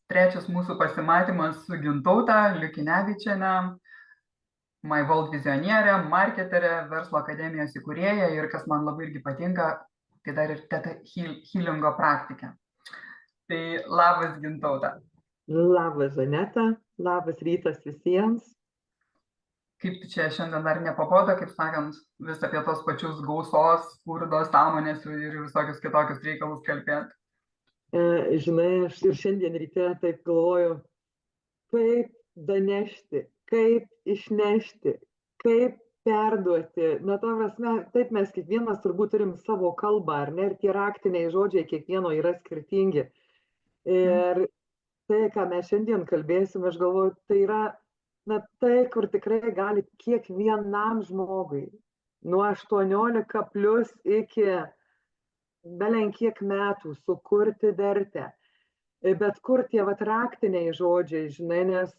trečias mūsų pasimatymas su Gintaute Liukinevičiene, MyVolt vizionierė, marketerė, verslo akademijos įkūrėja ir kas man labai irgi patinka, tai dar ir teta healingo praktikė. Tai labas Gintaute. Labas Žaneta, labas rytas visiems. Kaip tu čia šiandien dar nepabodo, kaip sakant, vis apie tos pačius gausos, skurdos, sąmonės ir visokius kitokius reikalus kalbėti? Žinai, aš ir šiandien ryte taip galvoju, kaip danešti, kaip išnešti, kaip perduoti. Na, ta prasme, taip mes kiekvienas turbūt turim savo kalbą, ar ne? Ir tie raktiniai žodžiai kiekvieno yra skirtingi. Ir tai, ką mes šiandien kalbėsim, aš galvoju, tai yra tai, kur tikrai gali kiekvienam žmogui, nuo 18 plus iki belenkiek metų sukurti vertę. Bet kur tie raktiniai žodžiai, žinai, nes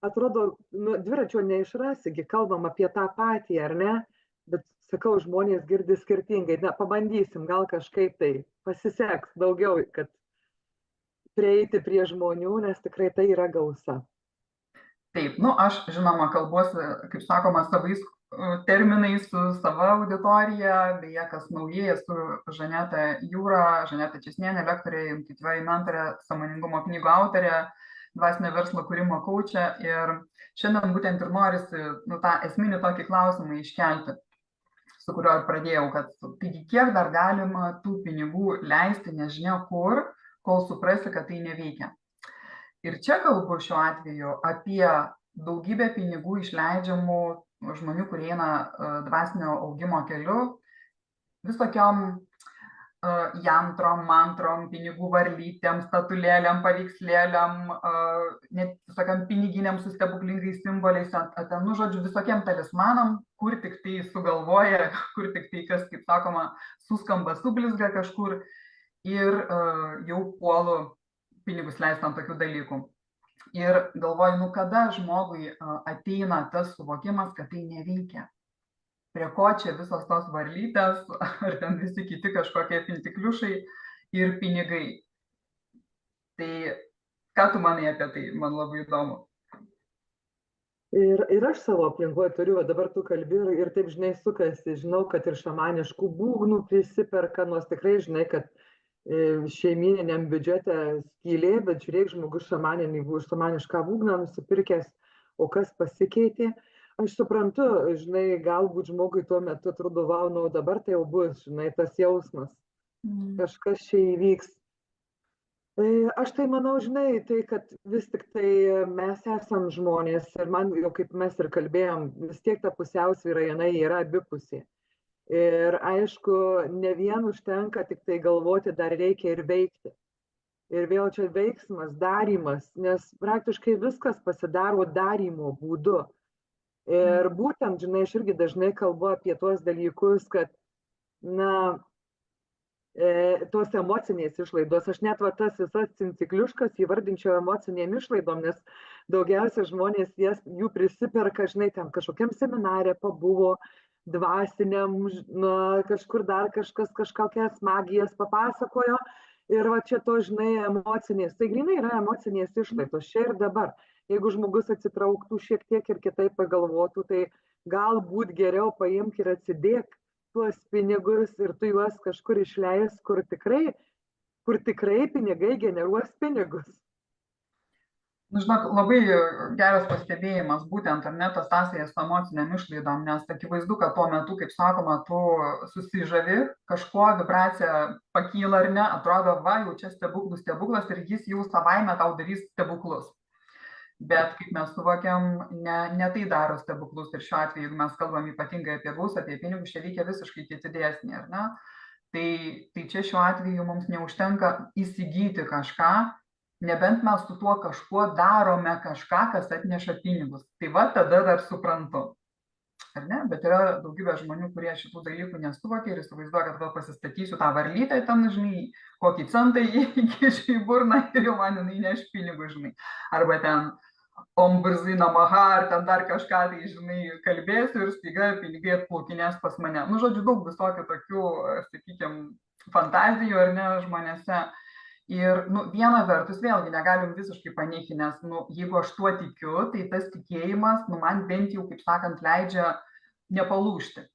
atrodo, dviračio neišrasi, kalbam apie tą patį, ar ne? Bet sakau, žmonės girdi skirtingai. Na, pabandysim, gal kažkaip tai pasiseks daugiau, kad prieiti prie žmonių, nes tikrai tai yra gausa. Taip, aš žinoma kalbuosi, kaip sakoma, savais terminais su sava auditorija, beje, kas naujai, esu Žaneta Jūra, Žaneta Česnienė, lektorė, intuityvioji mentorė, sąmoningumo knygų autorė, dvasinio verslo kūrimo kaučė ir šiandien būtent ir norisi tą esminį tokį klausimą iškelti, su kuriuo ir pradėjau, kad taigi kiek dar galima tų pinigų leisti nežinia kur, kol suprasi, kad tai neveikia. Ir čia kalbu šiuo atveju apie daugybę pinigų išleidžiamų žmonių, kurie eina dvasinio augimo keliu, visokiom jantrom, mantrom, pinigų varlytėm, statulėlėm, paveikslėlėm, net visokiam piniginiam su stebuklingais simboliais, žodžiu, visokiem talismanam, kur tik tai sugalvoja, kur tik tai kas, kaip sakoma, suskamba, sublizga kažkur ir jau puolu pinigus leisti ant tokių dalykų. Ir galvoju, kada žmogui ateina tas suvokimas, kad tai neveikia. Prie ko čia visos tos varlytės, ar ten visi kiti kažkokie fintikliušai ir pinigai. Tai ką tu manai apie tai, man labai įdomu. Ir aš savo aplinkoje turiu, dabar tu kalbi ir taip, žinai, sukasi, žinau, kad ir šamaniškų būgnų prisiperka, nors tikrai žinai, kad šeimininiam biudžete skylė, bet žiūrėk, žmogus šamanišką būgną nusipirkęs, o kas pasikeitė. Aš suprantu, žinai, galbūt žmogui tuo metu atrodo, vau, dabar tai jau bus, žinai, tas jausmas, kažkas čia įvyks. Aš tai manau, žinai, tai kad vis tik tai mes esam žmonės ir man jau kaip mes ir kalbėjom, vis tiek ta pusiausvyra jinai yra abipusė. Ir aišku, ne vien užtenka tik tai galvoti, dar reikia ir veikti. Ir vėl čia veiksmas, darymas, nes praktiškai viskas pasidaro darymo būdu. Ir būtent, žinai, aš irgi dažnai kalbu apie tuos dalykus, kad, tos emocinės išlaidos, aš net tas visas cinkliuškas įvardinčiau emocinėm išlaidom, nes daugiausia žmonės jų prisiperka, žinai, ten kažkokiam seminare pabuvo, dvasiniam, kažkur dar kažkokias magijas papasakojo ir čia to, žinai, emocinės. Tai grinai yra emocinės išlaidos čia ir dabar. Jeigu žmogus atsitrauktų šiek tiek ir kitaip pagalvotų, tai galbūt geriau paimk ir atsidėk tuos pinigus ir tu juos kažkur išleis, kur tikrai pinigai generuos pinigus. Žinok, labai geras pastebėjimas, būtent ar ne tas sąsajas su emociniam išlaidom, nes akivaizdu, kad tuo metu, kaip sakoma, tu susižavi, kažkuo vibracija pakyla ar ne, atrodo, jau čia stebuklas ir jis jau savaime tau darys stebuklus. Bet kaip mes suvokiam, ne tai daro stebuklus ir šiuo atveju, jeigu mes kalbam ypatingai apie gausą, apie pinigus, čia veikia visiškai kiti dėsniai, ar ne? Tai čia šiuo atveju mums neužtenka įsigyti kažką, nebent mes su tuo kažkuo darome kažką, kas atneša pinigus. Tai tada dar suprantu. Ar ne? Bet yra daugybė žmonių, kurie šitų dalykų nesuvokia ir įsivaizduoja, kad pasistatysiu tą varlytę, ten, žinai, kokį centą įkišiu į burną ir jau man jinai neš pinigų, žinai. Arba ten Om Birzai Namaha, ar ten dar kažką, tai, žinai, kalbėsiu ir staiga pinigai atplaukinės pas mane. Žodžiu, daug visokių tokių, sakykime, fantazijų, ar ne, žmonėse. Ir viena vertus vėlgi negalim visiškai paneigti, nes jeigu aš tuo tikiu, tai tas tikėjimas man bent jau, kaip sakant, leidžia nepalūžti,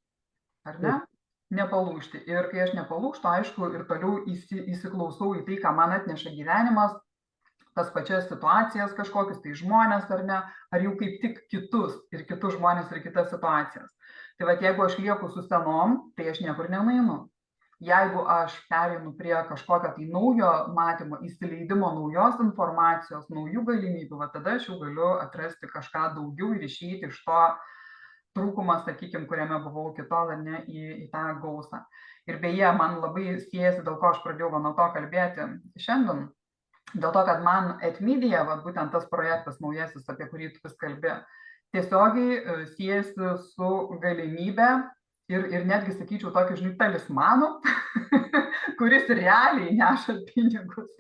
ar ne? Nepalūžti. Ir kai aš nepalūžtu, aišku, ir toliau įsiklausau į tai, ką man atneša gyvenimas, tas pačias situacijas kažkokius, tai žmonės ar ne, ar jau kaip tik kitus žmonės ir kitas situacijas. Tai va, jeigu aš lieku su senom, tai aš niekur nenueinu. Jeigu aš pereinu prie kažkokio tai naujo matymo, įsileidimo naujos informacijos, naujų galimybių, va tada aš jau galiu atrasti kažką daugiau ir išeiti iš to trūkumo, sakykime, kuriame buvau iki tol, ar ne, į tą gausą. Ir beje, man labai siejasi, dėl ko aš pradėjau nuo to kalbėti šiandien, dėl to, kad man Etmedia, va, būtent tas projektas naujasis, apie kurį tu vis kalbė, tiesiogiai siejasi su galimybė ir netgi, sakyčiau, tokį, žinai, talismanų, kuris realiai neša pinigus,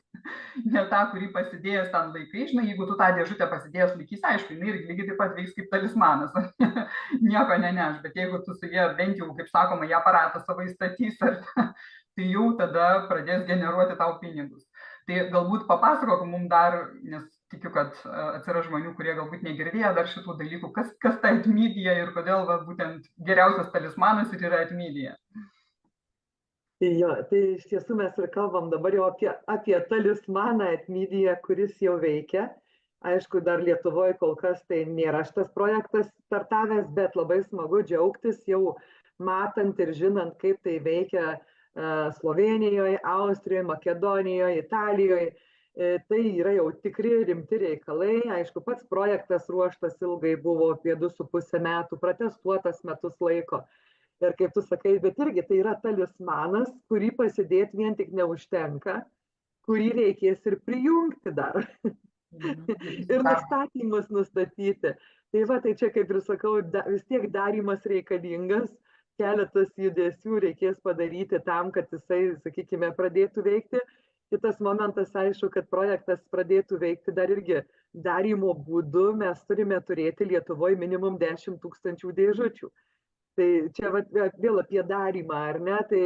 ne tą, kurį pasidėjęs ten laikai, žinai, jeigu tu tą dėžutę pasidėjęs laikys, aišku, jinai irgi lygiai taip pat veiks kaip talismanas, nieko neneš, bet jeigu tu su jie bent jau, kaip sakoma, į aparatą savo įstatys, tai jau tada pradės generuoti tau pinigus. Tai galbūt papasakok mums dar, nes tikiu, kad atsiras žmonių, kurie galbūt negirdėjo dar šitų dalykų, kas ta Etmedia ir kodėl būtent geriausias talismanas ir yra Etmedia. Jo, tai iš tiesų mes ir kalbam dabar jau apie talismaną Etmedia, kuris jau veikia. Aišku, dar Lietuvoje kol kas tai nėra šitas projektas startavęs, bet labai smagu džiaugtis jau matant ir žinant, kaip tai veikia Slovėnijoje, Austrijoje, Makedonijoje, Italijoje. Tai yra jau tikri rimti reikalai. Aišku, pats projektas ruoštas ilgai buvo apie 2,5 metų, pratestuotas metus laiko. Ir kaip tu sakai, bet irgi tai yra talismanas, kurį pasidėti vien tik neužtenka, kurį reikės ir prijungti dar. Ir nustatymus nustatyti. Tai va, tai čia, kaip ir sakau, vis tiek darymas reikalingas, keletas judesių reikės padaryti tam, kad jisai, sakykime, pradėtų veikti. Kitas momentas, aišku, kad projektas pradėtų veikti dar irgi darymo būdu, mes turime turėti Lietuvoje minimum 10 000 dėžučių. Tai čia vėl apie darymą, ar ne, tai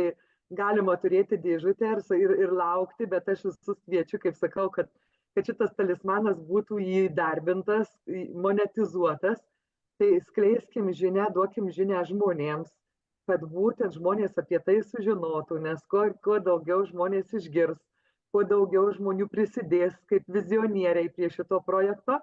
galima turėti dėžutę ir laukti, bet aš visus kviečiu, kaip sakau, kad šitas talismanas būtų įdarbintas, monetizuotas, tai skleiskim žinią, duokim žinią žmonėms, kad būtent žmonės apie tai sužinotų, nes kuo daugiau žmonės išgirs, kuo daugiau žmonių prisidės kaip vizionieriai prie šito projekto,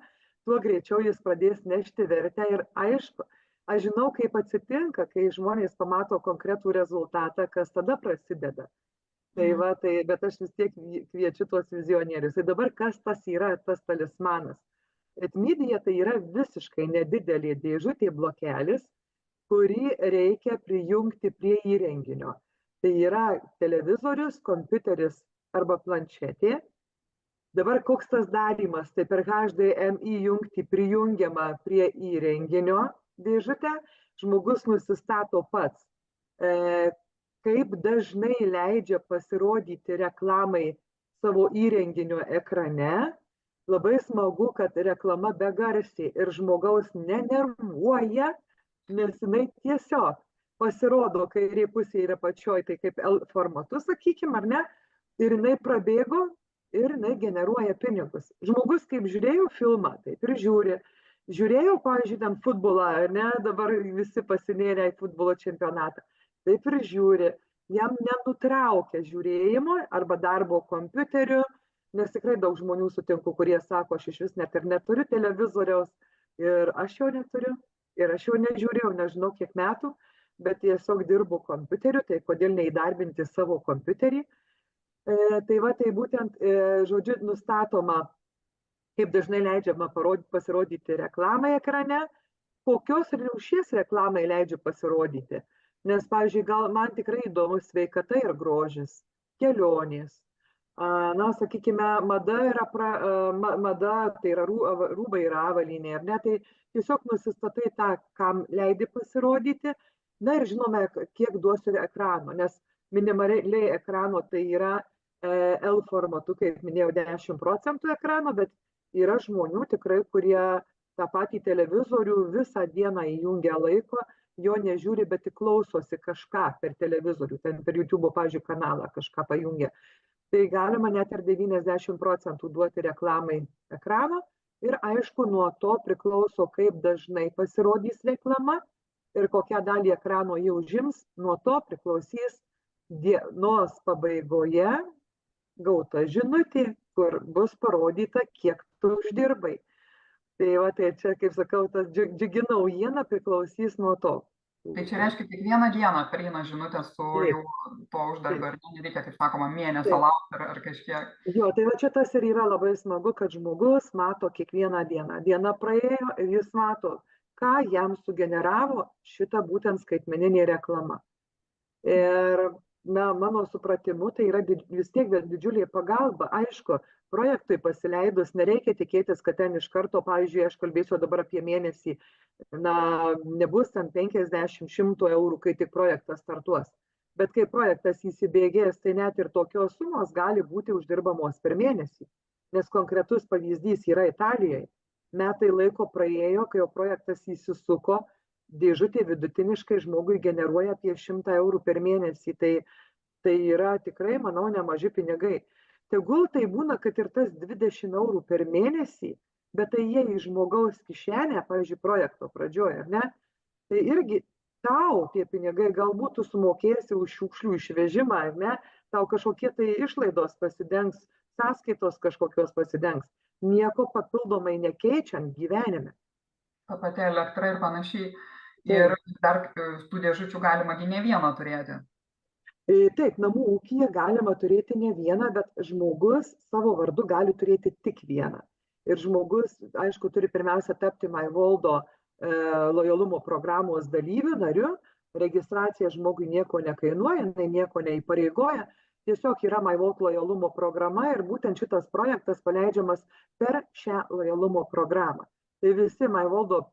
tuo greičiau jis pradės nešti vertę. Ir aišku, aš žinau, kaip atsitinka, kai žmonės pamato konkretų rezultatą, kas tada prasideda. Tai va, bet aš vis tiek kviečiu tuos vizionierius. Tai dabar kas tas yra tas talismanas? Etmedia tai yra visiškai nedidelė dėžutė blokelis, kurį reikia prijungti prie įrenginio. Tai yra televizorius, kompiuteris arba planšetė. Dabar koks tas darymas? Tai per HDMI jungtį prijungiama prie įrenginio dėžutę, žmogus nusistato pats, kaip dažnai leidžia pasirodyti reklamai savo įrenginio ekrane. Labai smagu, kad reklama begarsiai ir žmogaus nenervuoja, nes jinai tiesiog pasirodo kairėje pusėje yra pačioj, tai kaip L formatu, sakykime, ar ne, ir jinai prabėgo ir jinai generuoja pinigus. Žmogus, kaip žiūrėjo filmą, taip ir žiūri. Žiūrėjau, pavyzdžiui, ten futbolą, ar ne, dabar visi pasinėrė į futbolo čempionatą. Taip ir žiūri. Jam nenutraukia žiūrėjimo arba darbo kompiuteriu, nes tikrai daug žmonių sutinku, kurie sako, aš iš vis net ir neturiu televizoriaus ir aš jo neturiu. Ir aš jau nežiūrėjau, nežinau kiek metų, bet tiesiog dirbu kompiuteriu, tai kodėl neįdarbinti savo kompiuterį. Tai va, tai būtent, žodžiu, nustatoma, kaip dažnai leidžiama pasirodyti reklamai ekrane, kokios rūšies reklamai leidžia pasirodyti. Nes, pavyzdžiui, gal man tikrai įdomu sveikata ir grožis, kelionės. Na, sakykime, mada, tai yra rūbai ir avalynė, ar ne, tai tiesiog nusistatai tą, kam leidi pasirodyti, na ir žinome, kiek duosiu ekrano, nes minimaliai ekrano tai yra L formatu, kaip minėjau, 10% ekrano, bet yra žmonių tikrai, kurie tą patį televizorių visą dieną įjungia laiko, jo nežiūri, bet tik klausosi kažką per televizorių, ten per YouTube, pavyzdžiui, kanalą kažką pajungia. Tai galima net ir 90% duoti reklamai ekrano ir aišku, nuo to priklauso, kaip dažnai pasirodys reklama ir kokią dalį ekrano jau užims, nuo to priklausys dienos pabaigoje gauta žinutė, kur bus parodyta, kiek tu uždirbai. Tai va, tai čia, kaip sakau, tas džiugi naujiena priklausys nuo to. Tai čia reiškia, kiekvieną dieną prieina žinutė su jau to uždarbio, ar nereikia, kaip sakoma, mėnesio laukti ar kažkiek. Jo, tai va čia tas ir yra labai smagu, kad žmogus mato kiekvieną dieną. Diena praėjo ir jis mato, ką jam sugeneravo šitą būtent skaitmeninė reklama. Ir na, mano supratimu, tai yra vis tiek didžiulė pagalba. Aišku, projektui pasileidus nereikia tikėtis, kad ten iš karto, pavyzdžiui, aš kalbėsiu dabar apie mėnesį, na, nebus ten 50-100 eurų, kai tik projektas startuos. Bet kai projektas įsibėgės, tai net ir tokios sumos gali būti uždirbamos per mėnesį. Nes konkretus pavyzdys yra Italijoje. Metai laiko praėjo, kai jo projektas įsisuko, dėžutė vidutiniškai žmogui generuoja apie 100 eurų per mėnesį. Tai yra tikrai, manau, nemaži pinigai. Tegul tai būna, kad ir tas 20 eurų per mėnesį, bet tai jie į žmogaus kišenę, pavyzdžiui, projekto pradžioje, ar ne? Tai irgi tau tie pinigai galbūt tu sumokėsi už šiukšlių išvežimą, ar ne? Tau kažkokie tai išlaidos pasidengs, sąskaitos kažkokios pasidengs, nieko papildomai nekeičiant gyvenime. Ta pati elektra ir panašiai. Ir dar tų dėžučių galima ne vieną turėti. Taip, namų ūkyje galima turėti ne vieną, bet žmogus savo vardu gali turėti tik vieną. Ir žmogus, aišku, turi pirmiausia tapti MyVoldo lojalumo programos dalyvių, nariu. Registracija žmogui nieko nekainuoja, nieko neįpareigoja. Tiesiog yra MyVold lojalumo programa ir būtent šitas projektas paleidžiamas per šią lojalumo programą. Tai visi MyVoldo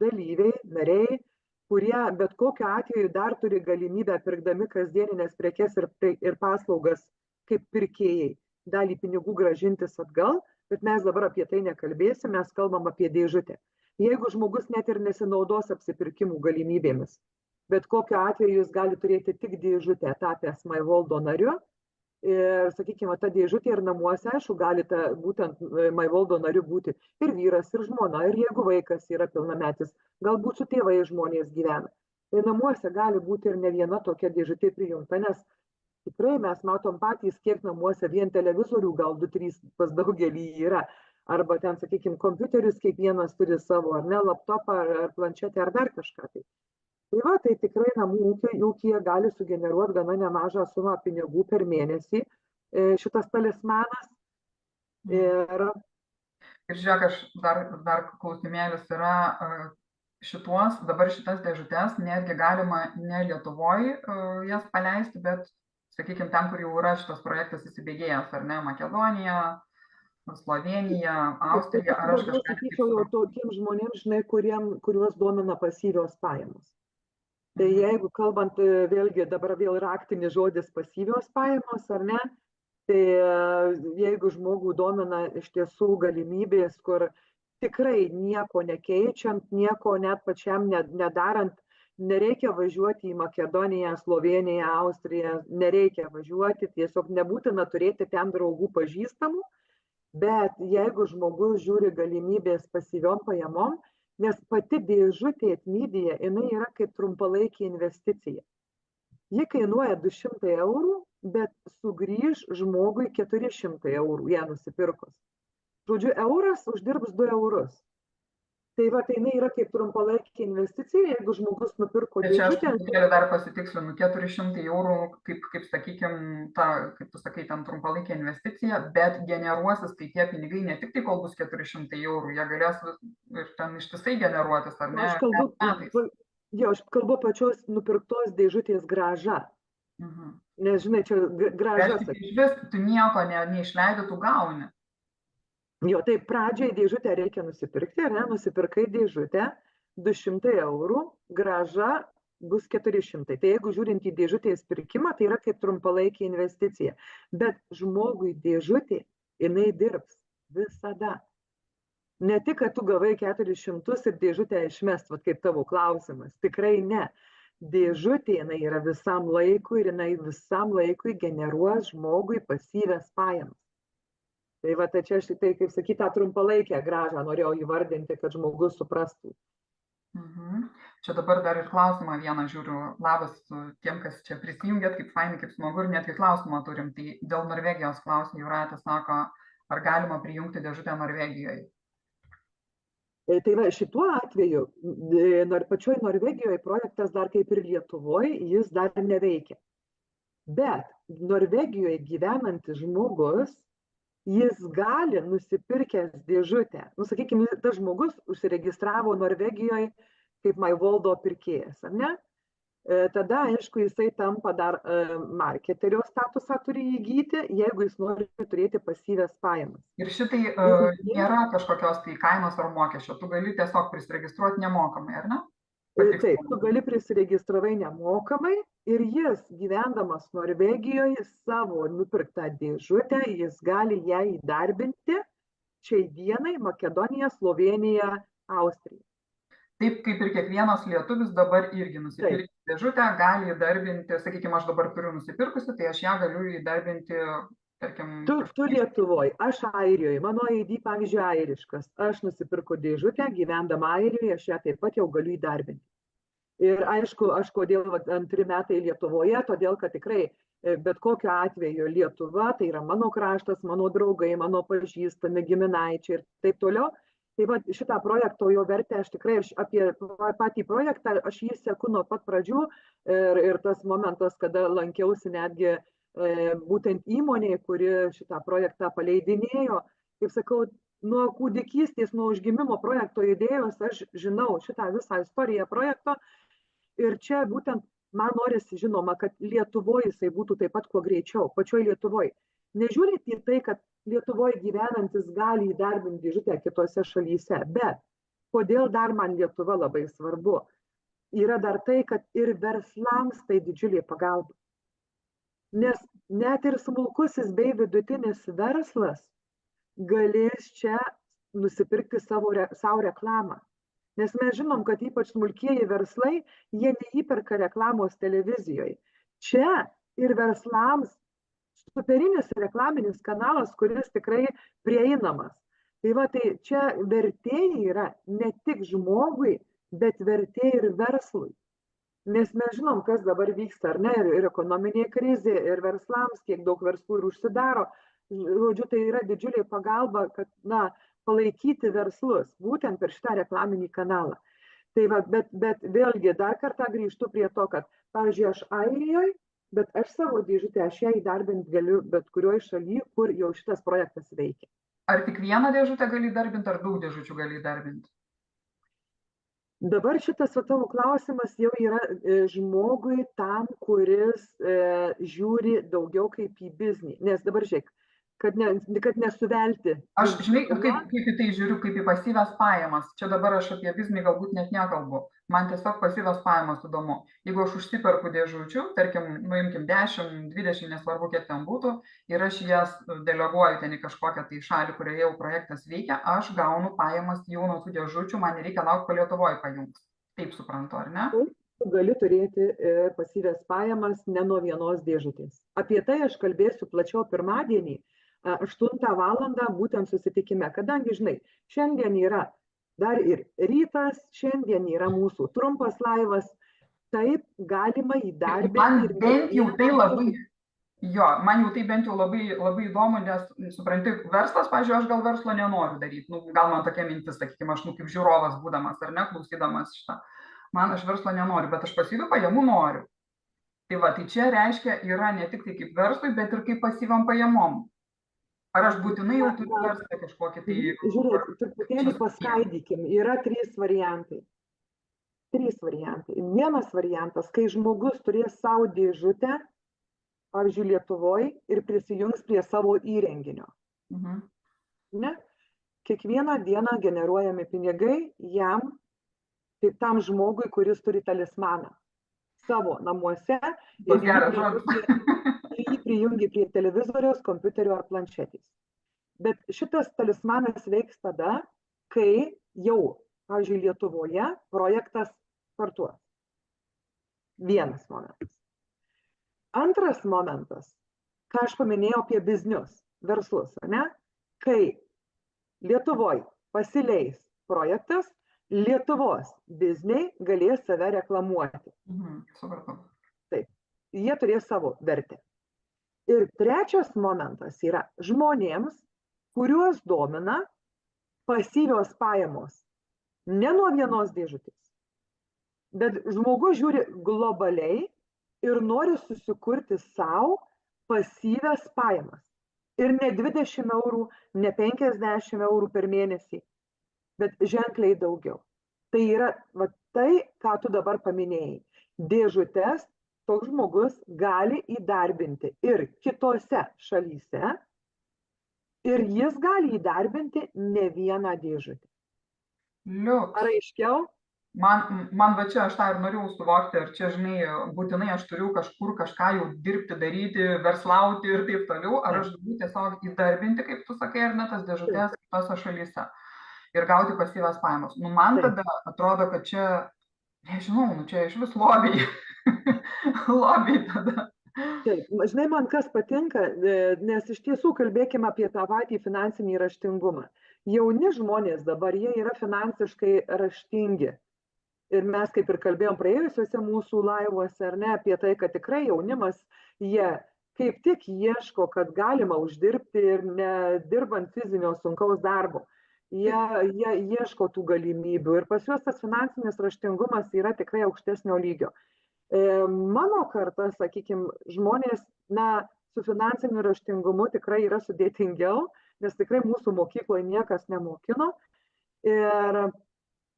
dalyviai, nariai, kurie bet kokiu atveju dar turi galimybę, pirkdami kasdieninės prekes ir paslaugas kaip pirkėjai, dalį pinigų grąžintis atgal, bet mes dabar apie tai nekalbėsim, mes kalbam apie dėžutę. Jeigu žmogus net ir nesinaudos apsipirkimų galimybėmis, bet kokiu atveju jis gali turėti tik dėžutę tapęs MyVoldo nariu. Ir, sakykime, ta dėžutė ir namuose, aišku, gali būtent MyVoldo nariu būti ir vyras, ir žmona, ir jeigu vaikas yra pilnametis, galbūt su tėvai žmonės gyvena. Tai namuose gali būti ir ne viena tokia dėžutė prijungta, nes tikrai mes matom patys, kiek namuose vien televizorių gal 2-3 pas daugelį yra. Arba ten, sakykime, kompiuterius kiekvienas turi savo, ar ne, laptopą, ar planšetę, ar dar kažką. Tai va, tai tikrai namų ūkyje gali sugeneruoti gana nemažą sumą pinigų per mėnesį šitas talismanas. Ir žiūrėk, aš dar klausimėlis yra dabar šitas dėžutes netgi galima ne Lietuvoje jas paleisti, bet, sakykime, ten, kur jau yra šitas projektas įsibėgėjęs, ar ne, Makedonija, Slovenija, Austrija, ar aš kažką. Sakyčiau, jau tokiems žmonėms, žinai, kuriuos domina pasyvios pajamos. Tai jeigu kalbant, vėlgi dabar vėl raktinis žodis pasyvios pajamos, ar ne, tai jeigu žmogų domina iš tiesų galimybės, kur tikrai nieko nekeičiant, nieko net pačiam nedarant, nereikia važiuoti į Makedoniją, Sloveniją, Austriją, nereikia važiuoti, tiesiog nebūtina turėti ten draugų pažįstamų, bet jeigu žmogus žiūri galimybės pasyviom pajamom, nes pati dėžutė Etmidija, jinai yra kaip trumpalaikė investicija. Ji kainuoja 200 eurų, bet sugrįž žmogui 400 eurų ją nusipirkus. Žodžiu, euras uždirbs 2 eurus. Tai va, tai jinai yra kaip trumpalaikė investicija, jeigu žmogus nupirko dėžutę. Čia aš dar pasitikslinu, 400 eurų, kaip sakykime, kaip tu sakai, ten trumpalaikė investicija, bet generuosis tai tie pinigai ne tik tai, kol bus 400 eurų, jie galės ir ten ištisai generuotis, ar ne? Aš kalbu pačios nupirktos dėžutės grąža. Nes, žinai, čia grąža. Iš vis, tu nieko neišleidi, tu gauni. Jo, tai pradžiai dėžutę reikia nusipirkti, ar ne? Nusipirkai dėžutę, 200 eurų, grąža bus 400. Tai jeigu žiūrint į dėžutės pirkimą, tai yra kaip trumpalaikė investicija. Bet žmogui dėžutė, jinai dirbs visada. Ne tik, kad tu gavai 400 ir dėžutę išmest, kaip tavo klausimas. Tikrai ne. Dėžutė jinai yra visam laikui ir jinai visam laikui generuos žmogui pasyvias pajamas. Tai va, tai čia aš tai, kaip sakyti, tą trumpalaikę grąžą norėjau įvardinti, kad žmogus suprastų. Čia dabar dar ir klausimą vieną žiūriu. Labas tiem, kas čia prisijungėt, kaip fainai, kaip smagu ir netgi klausimą turim. Tai dėl Norvegijos klausimų Jūratė sako, ar galima prijungti dėžutę Norvegijoje? Tai va, šituo atveju, pačioj Norvegijoje projektas dar kaip ir Lietuvoje, jis dar neveikia. Bet Norvegijoje gyvenantis žmogus, jis gali nusipirkęs dėžutę. Nu, sakykime, tas žmogus užsiregistravo Norvegijoje kaip MyVoldo pirkėjas, ar ne? Tada, aišku, jisai tampa dar marketerio statusą turi įgyti, jeigu jis nori turėti pasyvias pajamas. Ir šitai nėra kažkokios tai kainos ar mokesčio, tu gali tiesiog prisiregistruoti nemokamai, ar ne? Taip, tu gali prisiregistravai nemokamai ir jis, gyvendamas Norvegijoje, savo nupirktą dėžutę, jis gali ją įdarbinti šiai dienai Makedonija, Slovenija, Austrija. Taip kaip ir kiekvienas lietuvis dabar irgi nusipirkti dėžutę, gali įdarbinti, sakykime, aš dabar turiu nusipirkusi, tai aš ją galiu įdarbinti, tarkim... Tu Lietuvoje, aš Airijoje, mano ID, pavyzdžiui, airiškas. Aš nusipirku dėžutę, gyvendama Airijoje, aš ją taip pat jau galiu įdarbinti. Ir aišku, aš kodėl 2 metai Lietuvoje, todėl kad tikrai bet kokiu atveju Lietuva, tai yra mano kraštas, mano draugai, mano pažįstami, giminaičiai ir taip toliau. Tai va, šitą projekto jo vertę, aš tikrai apie patį projektą, aš jį seku nuo pat pradžių ir tas momentas, kada lankiausi netgi būtent įmonėje, kuri šitą projektą paleidinėjo, kaip sakau, nuo kūdikystės, nuo užgimimo projekto idėjos, aš žinau šitą visą istoriją projekto ir čia būtent man norisi žinoma, kad Lietuvoje jisai būtų taip pat kuo greičiau, pačioj Lietuvoje. Nežiūrint į tai, kad Lietuvoje gyvenantis gali įdarbinti dėžutę kitose šalyse, bet kodėl dar man Lietuva labai svarbu? Yra dar tai, kad ir verslams tai didžiulė pagalba. Nes net ir smulkusis bei vidutinis verslas galės čia nusipirkti savo reklamą. Nes mes žinom, kad ypač smulkieji verslai, jie neįperka reklamos televizijoje. Čia ir verslams superinis reklaminis kanalas, kuris tikrai prieinamas. Tai va, tai čia vertė yra ne tik žmogui, bet vertė ir verslui. Nes mes žinom, kas dabar vyksta, ar ne, ir ekonominė krizė, ir verslams, kiek daug verslų ir užsidaro. Žodžiu, tai yra didžiulė pagalba, kad, na, palaikyti verslus, būtent per šitą reklaminį kanalą. Tai va, bet vėlgi dar kartą grįžtu prie to, kad, pavyzdžiui, aš Airijoje, bet aš savo dėžutę, aš ją įdarbinti galiu bet kurioje šalyje, kur jau šitas projektas veikia. Ar tik vieną dėžutę gali įdarbinti, ar daug dėžučių gali įdarbinti? Dabar šitas tavo klausimas jau yra žmogui tam, kuris žiūri daugiau kaip į biznį. Nes dabar žiūrėk, kad nesuvelti. Aš, žinai, kaip į tai žiūriu, kaip į pasyvias pajamas. Čia dabar aš apie biznį galbūt net nekalbu. Man tiesiog pasyvias pajamas įdomu. Jeigu aš užsiperku dėžučių, tarkim, nuimkim 10, 20, nesvarbu, kiek ten būtų, ir aš jas deleguoju ten į kažkokią tai šalį, kurioje jau projektas veikia, aš gaunu pajamas jau nuo tų dėžučių, man nereikia laukti, kol Lietuvoje pajungs. Taip suprantu, ar ne? Tu gali turėti pasyvias pajamas ne nuo vienos dėžutės. Apie tai aš kalbėsiu plačiau pirmadienį, 8 valandą būtent susitikime, kadangi, žinai, šiandien yra dar ir rytas, šiandien yra mūsų trumpas laivas, taip galima įdarbinti. Man bent jau tai labai, man jau tai bent jau labai įdomu, nes, supranti, verslas, pavyzdžiui, aš gal verslo nenoriu daryti, gal man tokia mintis, sakykime, aš kaip žiūrovas būdamas ar ne, klausydamas šitą, man aš verslo nenoriu, bet aš pasyvių pajamų noriu. Tai va, tai čia reiškia yra ne tik tai kaip verslui, bet ir kaip pasyviam pajamom. Ar aš būtinai jau turiu verslą kažkokį tai... Žiūrėk, truputėlį paskaidykim, yra 3 variantai. 3 variantai. Vienas variantas, kai žmogus turės savo dėžutę, pavyzdžiui, Lietuvoje, ir prisijungs prie savo įrenginio. Ne? Kiekvieną dieną generuojami pinigai jam, tai tam žmogui, kuris turi talismaną savo namuose. Jį prijungi prie televizoriaus, kompiuterio ar planšetės. Bet šitas talismanas veiks tada, kai jau, pavyzdžiui, Lietuvoje projektas startuos. Vienas momentas. Antras momentas, ką aš paminėjau apie biznius, verslus, ne? Kai Lietuvoje pasileis projektas, Lietuvos bizniai galės save reklamuoti. Supratau. Taip, jie turės savo vertę. Ir trečias momentas yra žmonėms, kuriuos domina pasyvios pajamos. Ne nuo vienos dėžutės. Bet žmogus žiūri globaliai ir nori susikurti savo pasyvias pajamas. Ir ne 20 eurų, ne 50 eurų per mėnesį, bet ženkliai daugiau. Tai yra tai, ką tu dabar paminėjai. Dėžutės toks žmogus gali įdarbinti ir kitose šalyse, ir jis gali įdarbinti ne vieną dėžutę. Liuks. Ar aiškiau? Man va čia aš tą ir norėjau suvokti, ir čia, žinai, būtinai aš turiu kažkur kažką jau dirbti, daryti, verslauti ir taip toliau, ar aš galiu tiesiog įdarbinti, kaip tu sakai, ar ne, tas dėžutės kitose šalyse ir gauti pasyvias pajamas. Nu, man tada atrodo, kad čia, nežinau, čia iš vis lobiai. Lobiai tada. Taip, žinai, man kas patinka, nes iš tiesų kalbėkime apie tą patį finansinį raštingumą. Jauni žmonės dabar, jie yra finansiškai raštingi. Ir mes, kaip ir kalbėjom praėjusiuose mūsų laivuose, ar ne, apie tai, kad tikrai jaunimas, jie kaip tik ieško, kad galima uždirbti ir nedirbant fizinio sunkaus darbo. Jie ieško tų galimybių ir pas juos tas finansinis raštingumas yra tikrai aukštesnio lygio. Mano karta, sakykime, žmonės, su finansiniu raštingumu tikrai yra sudėtingiau, nes tikrai mūsų mokykloje niekas nemokino. Ir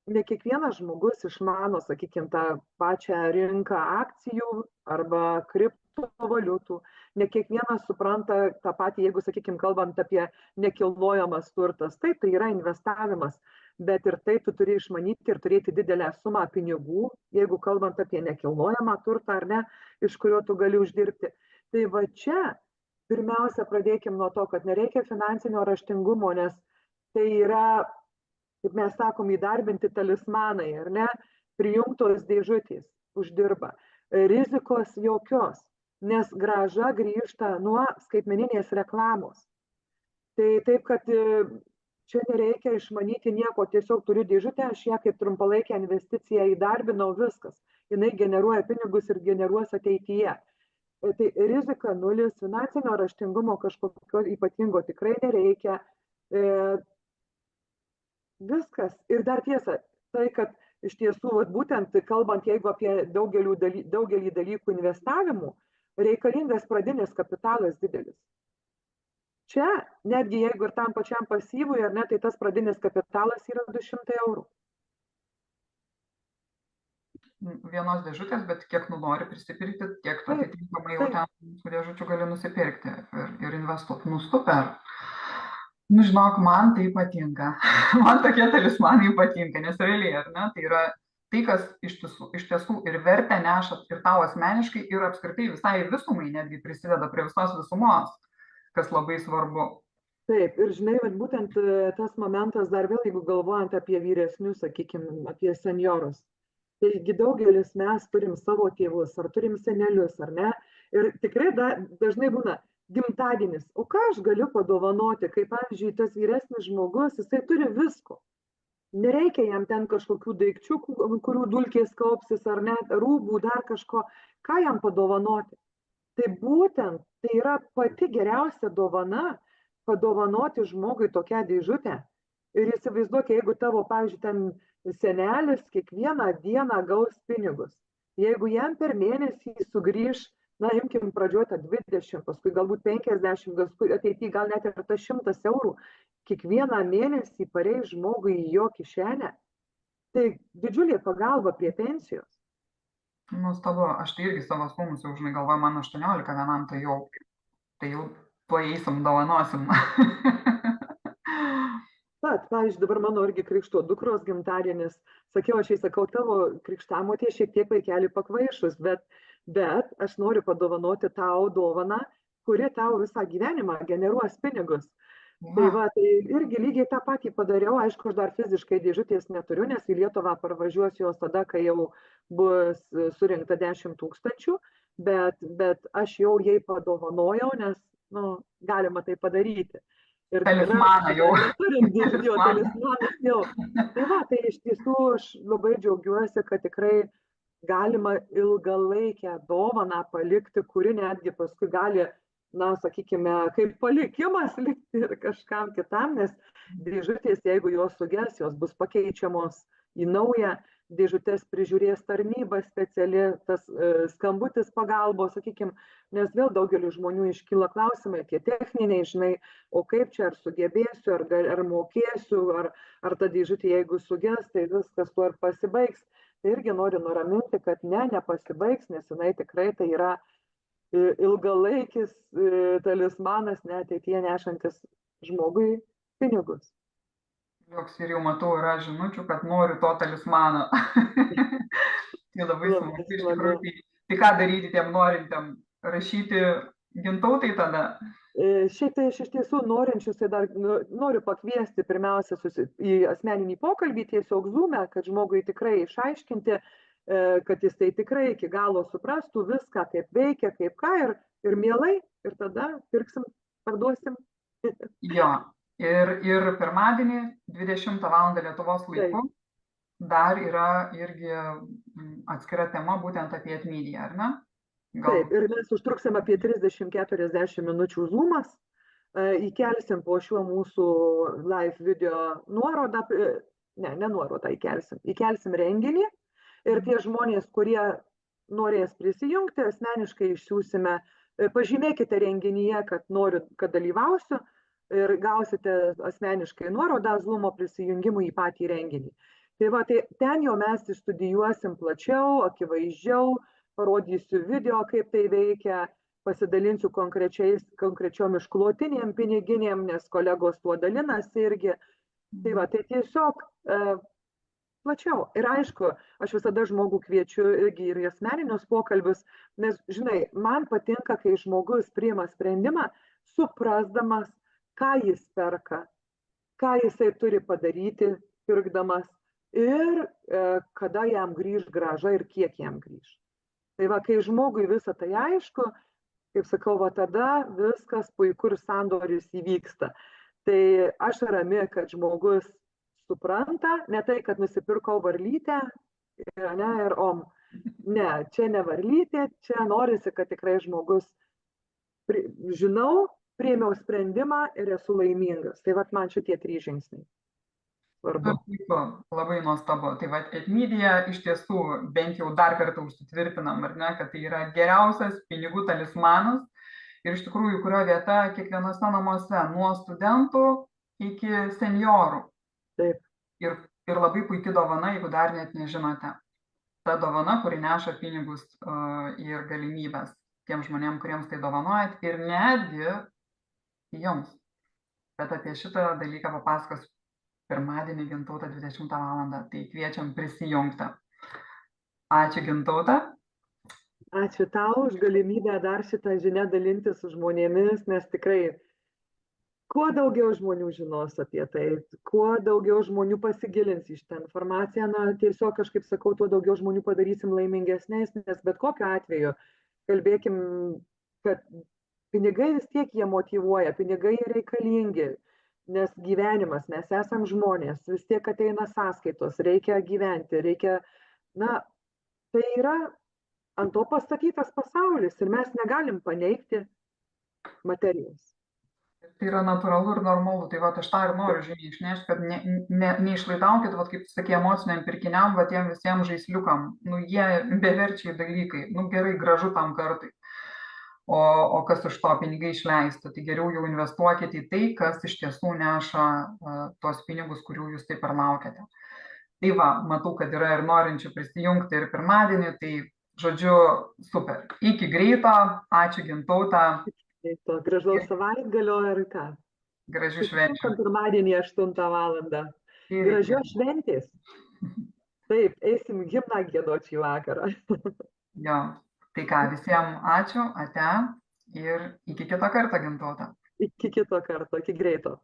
ne kiekvienas žmogus išmano, sakykime, tą pačią rinką akcijų arba kriptovaliutų. Ne kiekvienas supranta tą patį, jeigu, sakykime, kalbant apie nekilnojamas turtas. Taip, tai yra investavimas, bet ir tai tu turi išmanyti ir turėti didelę sumą pinigų, jeigu kalbant apie nekilnojamą turtą ar ne, iš kurio tu gali uždirbti. Tai va čia pirmiausia pradėkim nuo to, kad nereikia finansinio raštingumo, nes tai yra, kaip mes sakom, įdarbinti talismanai, ar ne, prijungtos dėžutės uždirba. Rizikos jokios, nes grąža grįžta nuo skaitmeninės reklamos. Tai taip, kad čia nereikia išmanyti nieko, tiesiog turiu dėžutę, aš ją kaip trumpalaikę investiciją įdarbinau, viskas. Jinai generuoja pinigus ir generuos ateityje. Tai rizika nulis, finansinio raštingumo kažkokio ypatingo tikrai nereikia. Viskas. Ir dar tiesa, tai, kad iš tiesų, būtent kalbant, jeigu apie daugelį dalykų investavimų, reikalingas pradinis kapitalas didelis. Čia, netgi jeigu ir tam pačiam pasyvui, ar ne, tai tas pradinis kapitalas yra 200 eurų. Vienos dėžutės, bet kiek nu nori prisipirkti, tiek tu atitinkamai jau ten su dėžučiu gali nusipirkti ir investuoti. Nu, super. Nu, žinok, man tai patinka. Man tokie talismanai patinka, nes realiai, ar ne, tai yra tai, kas iš tiesų ir vertę neša ir tau asmeniškai, ir apskritai visai visumai netgi prisideda prie visos visumos, kas labai svarbu. Taip, ir žinai, būtent tas momentas dar vėl, jeigu galvojant apie vyresnius, sakykime, apie seniorus. Taigi daugelis mes turim savo tėvus, ar turim senelius, ar ne? Ir tikrai dažnai būna gimtadienis. O ką aš galiu padovanoti, kai, pavyzdžiui, tas vyresnis žmogus, jisai turi visko. Nereikia jam ten kažkokių daikčiukų, kurių dulkės kaupsis, ar net rūbų, dar kažko. Ką jam padovanoti? Tai būtent tai yra pati geriausia dovana padovanoti žmogui tokią dėžutę. Ir įsivaizduok, jeigu tavo, pavyzdžiui, ten senelis kiekvieną dieną gaus pinigus. Jeigu jam per mėnesį sugrįž, imkim pradžiuotą 20, paskui galbūt 50, paskui ateityje gal net ir 100 eurų, kiekvieną mėnesį pareis žmogui į jo kišenę, tai didžiulė pagalba prie pensijos. Nuostabu, aš tai irgi savo sūnus jau, žinai, galvoju, man 18 vienam, tai jau paeisim, dovanosim. Pat, pavyzdžiui, dabar mano irgi krikšto dukros gimtadienis, sakiau, aš jai sakau, tavo krikštamotė šiek tiek vaikelį pakvaišus, bet aš noriu padovanoti tau dovaną, kuri tau visą gyvenimą generuos pinigus. Tai Va, va, tai irgi lygiai tą patį padariau, aišku, aš dar fiziškai dėžutės neturiu, nes į Lietuvą parvažiuosiu jos tada, kai jau bus surinkta 10 000, bet aš jau jai padovanojau, nes, nu, galima tai padaryti. Ir talismaną rasti jau. dar neturint dėžutės, jo Talismaną. talismanas jau. Tai va, tai iš tiesų aš labai džiaugiuosi, kad tikrai galima ilgalaikę dovaną palikti, kuri netgi paskui gali, na, sakykime, kaip palikimas likti ir kažkam kitam, nes dėžutės, jeigu jos suges, jos bus pakeičiamos į naują, dėžutės prižiūrės tarnyba speciali, tas skambutis pagalbos, sakykime, nes vėl daugeliu žmonių iškyla klausimai, tie techniniai, žinai, o kaip čia, ar sugebėsiu, ar mokėsiu, ar ta dėžutė, jeigu suges, tai viskas tuo ir pasibaigs. Tai irgi noriu nuraminti, kad nepasibaigs, nes jinai tikrai tai yra ilgalaikis talismanas, net ateityje nešantis žmogui pinigus. Joks ir jau matau, yra žinučių, kad noriu to talismano. Tai labai smagu iš tikrųjų. Tai ką daryti tiem norintiem? Rašyti Gintautai tada? Šiaip tai aš iš tiesų norinčius, tai dar noriu pakviesti pirmiausia į asmeninį pokalbį tiesiog Zoom'e, kad žmogui tikrai išaiškinti, kad jis tai tikrai iki galo suprastų viską, kaip veikia, kaip ką ir mielai, ir tada pirksim, parduosim. Jo, ir pirmadienį 20 val. Lietuvos laiku dar yra irgi atskira tema būtent apie etmydiją, ar ne? Taip, ir mes užtruksim apie 30-40 minučių Zoom'as, įkelsim po šiuo mūsų live video nuorodą, ne nuorodą įkelsim renginį ir tie žmonės, kurie norės prisijungti, asmeniškai išsiųsime, pažymėkite renginyje, kad noriu, kad dalyvausiu ir gausite asmeniškai nuorodą Zoom'o prisijungimui į patį renginį. Tai va, tai ten jau mes išstudijuosim plačiau, akivaizdžiau, parodysiu video, kaip tai veikia, pasidalinsiu konkrečiom išklotinėm piniginėm, nes kolegos tuo dalinasi irgi. Tai va, tai tiesiog plačiau. Ir aišku, aš visada žmogų kviečiu irgi ir į asmeninius pokalbius, nes, žinai, man patinka, kai žmogus priima sprendimą, suprasdamas, ką jis perka, ką jisai turi padaryti, pirkdamas ir kada jam grįž grąža ir kiek jam grįž. Tai va, kai žmogui visą tai aišku, kaip sakau, va tada viskas puiku ir sandoris įvyksta. Tai aš rami, kad žmogus supranta, ne tai, kad nusipirkau varlytę, ne, ir ne, čia ne varlytė, čia norisi, kad tikrai žmogus, žinau, priėmiau sprendimą ir esu laimingas. Tai va, man šitie 3 žingsniai. Labai nuostabu. Tai va, etmydija iš tiesų bent jau dar kartą užsitvirtinam, ar ne, kad tai yra geriausias pinigų talismanas ir iš tikrųjų, kurio vieta kiekvienose namuose, nuo studentų iki senjorų. Taip. Ir labai puikia dovana, jeigu dar net nežinote. Ta dovana, kuri neša pinigus ir galimybės tiem žmonėm, kuriems tai dovanojat ir netgi jums. Bet apie šitą dalyką papasakosiu pirmadienį Gintautą 20 val. Tai kviečiam prisijungti. Ačiū Gintauta. Ačiū tau už galimybę dar šitą žinią dalinti su žmonėmis, nes tikrai kuo daugiau žmonių žinos apie tai, kuo daugiau žmonių pasigilins į šitą informaciją, na tiesiog kažkaip sakau, tuo daugiau žmonių padarysim laimingesnės, nes bet kokiu atveju kalbėkim, kad pinigai vis tiek jie motyvuoja, pinigai reikalingi. Nes gyvenimas, mes esam žmonės, vis tiek ateina sąskaitos, reikia gyventi, reikia, na, tai yra ant to pastatytas pasaulis ir mes negalim paneigti materijos. Tai yra natūralu ir normalu, tai va, aš tą ir noriu žiniai išnešti, kad neišlaidaukit, va, kaip sakė, emociniam pirkiniam, va, tiem visiems žaisliukam, nu, jie beverčiai dalykai, nu, gerai, gražu tam kartui. O kas iš to pinigai išleistų, tai geriau jau investuokite į tai, kas iš tiesų neša tos pinigus, kurių jūs taip ir laukiate. Tai va, matau, kad yra ir norinčių prisijungti ir pirmadienį, tai žodžiu, super. Iki greito, ačiū Gintauta. Gražaus savaitgalio ir ką? Gražių švenčių. Pirmadienį 8 val. Gražios šventės. Taip, eisim himną giedoti šį vakarą. Jo. Tai ką, visiems ačiū, ate ir iki kito karto Gintauta. Iki kito karto, iki greito.